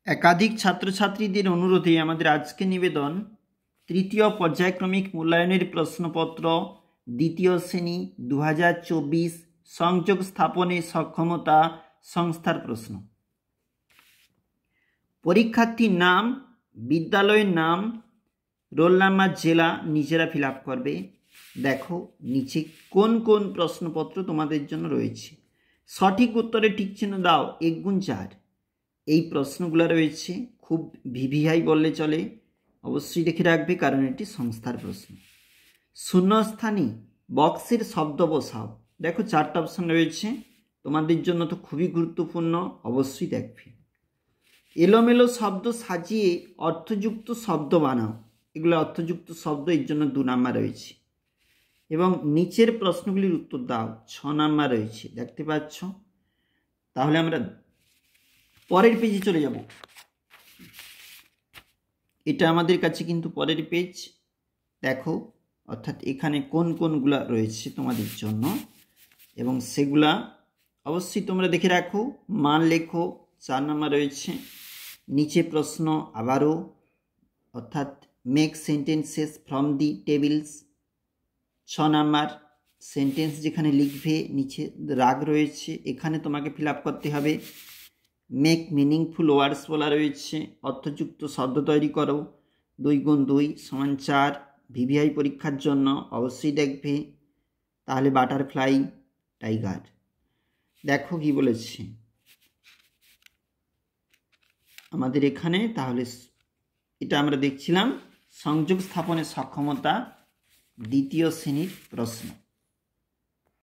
একাধিক ছাত্রছাত্রীদের অনুরোধে আমাদের আজকে নিবেদন তৃতীয় পর্যায়ক্রমিক মূল্যায়নের প্রশ্নপত্র দ্বিতীয় শ্রেণী 2024 সংযোগ স্থাপনে সক্ষমতা সংস্থার প্রশ্ন। পরীক্ষার্থীর নাম, বিদ্যালয়ের নাম, রোল নাম্বার, জেলা নিজেরা ফিল আপ করবে। দেখো নিচে কোন কোন প্রশ্নপত্র তোমাদের জন্য রয়েছে। সঠিক উত্তরে টিক চিহ্ন দাও, 1 গুণ 4। এই প্রশ্নগুলো রয়েছে, খুব ভিভিআই বললে চলে, অবশ্যই দেখে রাখবে কারণ এটি সংস্থার প্রশ্ন। শূন্যস্থানে বক্সের শব্দ বসাও। দেখো 4টা অপশন রয়েছে, তোমাদের জন্য তো খুবই গুরুত্বপূর্ণ, অবশ্যই দেখবে। এলোমেলো শব্দ সাজিয়ে অর্থযুক্ত শব্দ বানাও। এগুলো অর্থযুক্ত শব্দ, এর জন্য 2 নাম্বার রয়েছে। এবং নিচের প্রশ্নগুলির উত্তর দাও, 6 নাম্বার রয়েছে, দেখতে পাচ্ছ। তাহলে আমরা পরের পেজে চলে যাব। এটা আমাদের কাছে কিন্তু পরের পেজ। দেখো অর্থাৎ এখানে কোন কোনগুলা রয়েছে তোমাদের জন্য, এবং সেগুলা অবশ্যই তোমরা দেখে রাখো। মান লেখো, 4 নাম্বার রয়েছে। নিচে প্রশ্ন আবারও, অর্থাৎ make sentences from the tables, 6 number. Sentence যেখানে লিখবে নিচে রাগ রয়েছে, এখানে তোমাকে ফিল আপ করতে হবে। মেক মিনিংফুল ওয়ার্ডস বলা রয়েছে, অর্থযুক্ত শব্দ তৈরি করো, 2 গুণ 2 সমান 4। ভিভিআই পরীক্ষার জন্য অবশ্যই দেখবে। তাহলে বাটারফ্লাই, টাইগার। দেখো কি বলেছে আমাদের এখানে। তাহলে এটা আমরা দেখছিলাম সংযোগ স্থাপনের সক্ষমতা দ্বিতীয় শ্রেণীর প্রশ্ন।